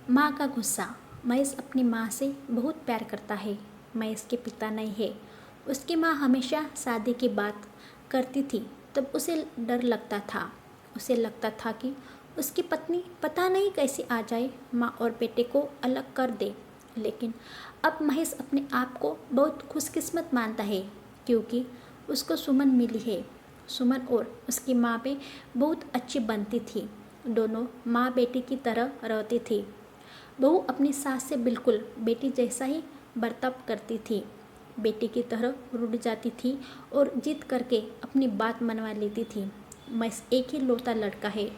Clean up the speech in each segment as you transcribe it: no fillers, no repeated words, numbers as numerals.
माँ का गुस्सा। महेश अपनी माँ से बहुत प्यार करता है। महेश के पिता नहीं है। उसकी माँ हमेशा शादी की बात करती थी तब उसे डर लगता था। उसे लगता था कि उसकी पत्नी पता नहीं कैसे आ जाए, माँ और बेटे को अलग कर दे। लेकिन अब महेश अपने आप को बहुत खुशकिस्मत मानता है क्योंकि उसको सुमन मिली है। सुमन और उसकी माँ पे बहुत अच्छी बनती थी। दोनों माँ बेटी की तरह रहती थी। बहू अपनी सास से बिल्कुल बेटी जैसा ही बर्ताव करती थी। बेटी की तरह रुठ जाती थी और जिद करके अपनी बात मनवा लेती थी। महेश एक ही लौता लड़का है।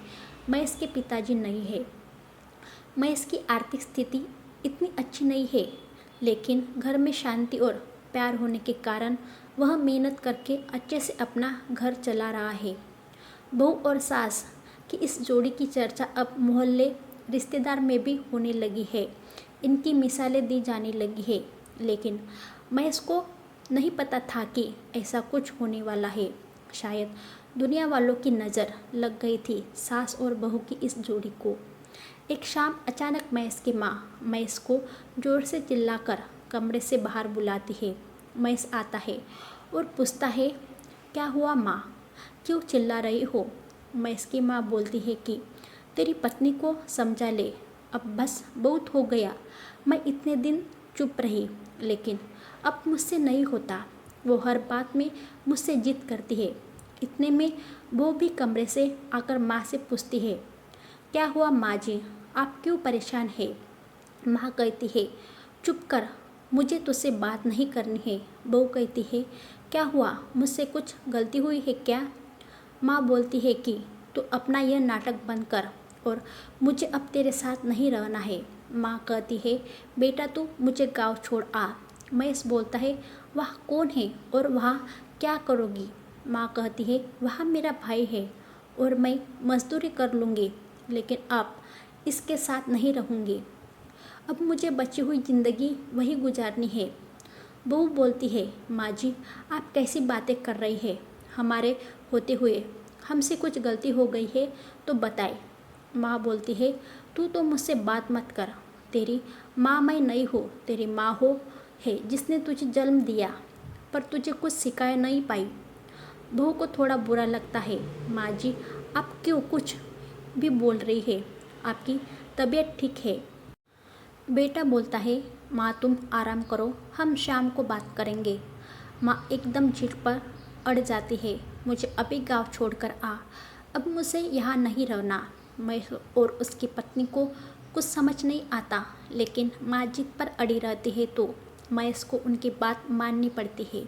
महेश के पिताजी नहीं है। महेश की आर्थिक स्थिति इतनी अच्छी नहीं है, लेकिन घर में शांति और प्यार होने के कारण वह मेहनत करके अच्छे से अपना घर चला रहा है। बहू और सास की इस जोड़ी की चर्चा अब मोहल्ले रिश्तेदार में भी होने लगी है। इनकी मिसालें दी जाने लगी है। लेकिन महेश को नहीं पता था कि ऐसा कुछ होने वाला है। शायद दुनिया वालों की नज़र लग गई थी सास और बहू की इस जोड़ी को। एक शाम अचानक महेश की माँ महेश को जोर से चिल्लाकर कमरे से बाहर बुलाती है। महेश आता है और पूछता है, क्या हुआ माँ, क्यों चिल्ला रही हो? महेश की माँ बोलती है कि तेरी पत्नी को समझा ले, अब बस बहुत हो गया। मैं इतने दिन चुप रही, लेकिन अब मुझसे नहीं होता। वो हर बात में मुझसे जिद करती है। इतने में वो भी कमरे से आकर माँ से पूछती है, क्या हुआ माँ जी, आप क्यों परेशान है? माँ कहती है, चुप कर, मुझे तुझसे बात नहीं करनी है। बहू कहती है, क्या हुआ, मुझसे कुछ गलती हुई है क्या? माँ बोलती है कि तू अपना यह नाटक बंद कर और मुझे अब तेरे साथ नहीं रहना है। माँ कहती है, बेटा तू मुझे गांव छोड़ आ। महेश बोलता है, वह कौन है और वहाँ क्या करोगी? माँ कहती है, वहाँ मेरा भाई है और मैं मजदूरी कर लूँगी, लेकिन आप इसके साथ नहीं रहूँगी। अब मुझे बची हुई ज़िंदगी वही गुजारनी है। बहू बोलती है, माँ जी आप कैसी बातें कर रही है? हमारे होते हुए हमसे कुछ गलती हो गई है तो बताए। माँ बोलती है, तू तो मुझसे बात मत कर। तेरी माँ मैं नहीं हूँ, तेरी माँ हो है जिसने तुझे जन्म दिया, पर तुझे कुछ सिखाया नहीं पाई। बहू को थोड़ा बुरा लगता है। माँ जी आप क्यों कुछ भी बोल रही है? आपकी तबीयत ठीक है? बेटा बोलता है, माँ तुम आराम करो, हम शाम को बात करेंगे। माँ एकदम जिद पर अड़ जाती है, मुझे अभी गांव छोड़कर आ, अब मुझे यहाँ नहीं रहना। मैं और उसकी पत्नी को कुछ समझ नहीं आता, लेकिन माँ जिद पर अड़ी रहती है तो महेश को उनकी बात माननी पड़ती है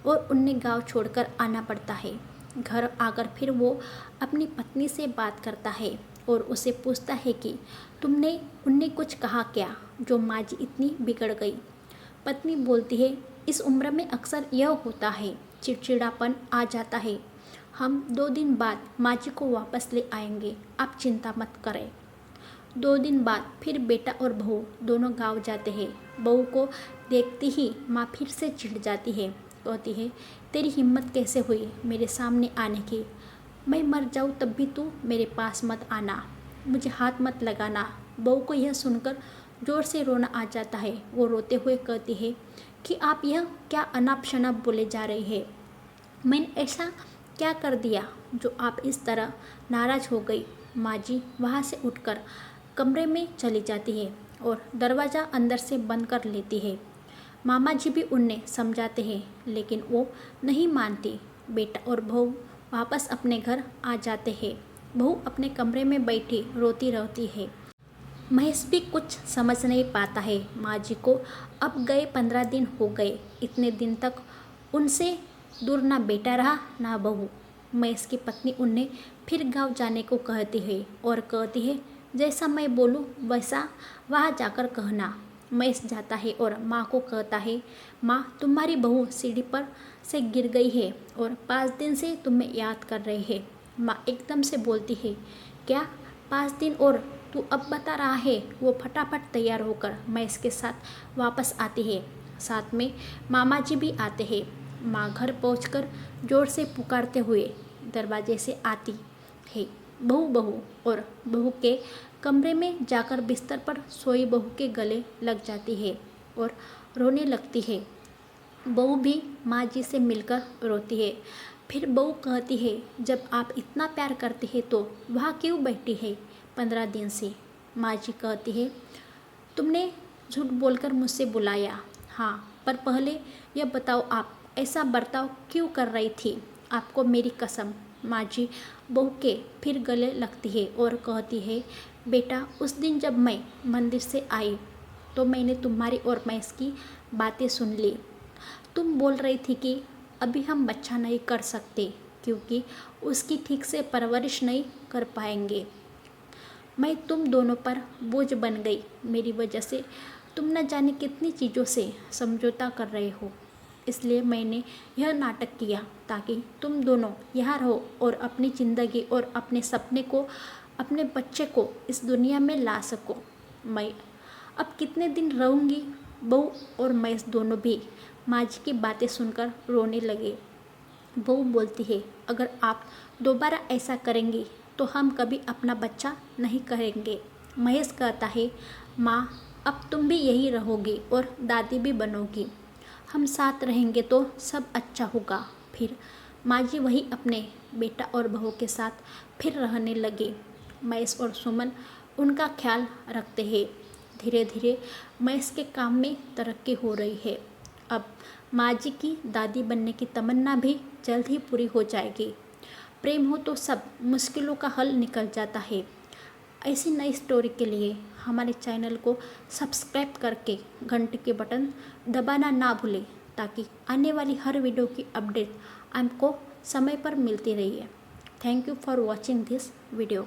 और उन्हें गांव छोड़कर आना पड़ता है। घर आकर फिर वो अपनी पत्नी से बात करता है और उसे पूछता है कि तुमने उन्हें कुछ कहा क्या जो माँ जी इतनी बिगड़ गई? पत्नी बोलती है, इस उम्र में अक्सर यह होता है, चिड़चिड़ापन आ जाता है। हम 2 दिन बाद माँ जी को वापस ले आएंगे, आप चिंता मत करें। 2 दिन बाद फिर बेटा और बहू दोनों गांव जाते हैं। बहू को देखती ही माँ फिर से चिढ़ जाती है, कहती है, तेरी हिम्मत कैसे हुई मेरे सामने आने की? मैं मर जाऊँ तब भी तू मेरे पास मत आना, मुझे हाथ मत लगाना। बहू को यह सुनकर जोर से रोना आ जाता है। वो रोते हुए कहती है कि आप यह क्या अनाप शनाप बोले जा रहे हैं? मैंने ऐसा क्या कर दिया जो आप इस तरह नाराज़ हो गई? माँ जी वहाँ से उठकर कमरे में चली जाती है और दरवाज़ा अंदर से बंद कर लेती है। मामा जी भी उन्हें समझाते हैं, लेकिन वो नहीं मानती। बेटा और बहू वापस अपने घर आ जाते हैं। बहू अपने कमरे में बैठी रोती रहती है। महेश भी कुछ समझ नहीं पाता है। माँ जी को अब गए 15 दिन हो गए। इतने दिन तक उनसे दूर ना बेटा रहा ना बहू। महेश की पत्नी उन्हें फिर गांव जाने को कहती है और कहती है, जैसा मैं बोलूँ वैसा वहाँ जाकर कहना। महेश जाता है और माँ को कहता है, माँ तुम्हारी बहू सीढ़ी पर से गिर गई है और 5 दिन से तुम्हें याद कर रही है। माँ एकदम से बोलती है, क्या 5 दिन और तू अब बता रहा है? वो फटाफट तैयार होकर महेश के साथ वापस आती है। साथ में मामा जी भी आते हैं। माँ घर पहुंचकर जोर से पुकारते हुए दरवाजे से आती है, बहू बहू, और बहू के कमरे में जाकर बिस्तर पर सोई बहू के गले लग जाती है और रोने लगती है। बहू भी माँ जी से मिलकर रोती है। फिर बहू कहती है, जब आप इतना प्यार करती है तो वहाँ क्यों बैठी है 15 दिन से। माँ जी कहती है, तुमने झूठ बोलकर मुझसे बुलाया। हाँ, पर पहले यह बताओ आप ऐसा बर्ताव क्यों कर रही थी। आपको मेरी कसम। माँ जी बहू के फिर गले लगती है और कहती है, बेटा उस दिन जब मैं मंदिर से आई तो मैंने तुम्हारी और मैस की बातें सुन ली। तुम बोल रही थी कि अभी हम बच्चा नहीं कर सकते क्योंकि उसकी ठीक से परवरिश नहीं कर पाएंगे। मैं तुम दोनों पर बोझ बन गई। मेरी वजह से तुम न जाने कितनी चीज़ों से समझौता कर रहे हो। इसलिए मैंने यह नाटक किया ताकि तुम दोनों यहाँ रहो और अपनी ज़िंदगी और अपने सपने को, अपने बच्चे को इस दुनिया में ला सको। मैं अब कितने दिन रहूँगी। बहू और मैं दोनों भी माँ जी की बातें सुनकर रोने लगे। बहू बोलती है, अगर आप दोबारा ऐसा करेंगी तो हम कभी अपना बच्चा नहीं करेंगे। महेश कहता है, माँ अब तुम भी यही रहोगी और दादी भी बनोगी। हम साथ रहेंगे तो सब अच्छा होगा। फिर माँ जी वही अपने बेटा और बहू के साथ फिर रहने लगे। महेश और सुमन उनका ख्याल रखते हैं। धीरे धीरे महेश के काम में तरक्की हो रही है। अब माँ जी की दादी बनने की तमन्ना भी जल्द ही पूरी हो जाएगी। प्रेम हो तो सब मुश्किलों का हल निकल जाता है। ऐसी नई स्टोरी के लिए हमारे चैनल को सब्सक्राइब करके घंटे के बटन दबाना ना भूलें ताकि आने वाली हर वीडियो की अपडेट आपको समय पर मिलती रही है। Thank you for watching this video.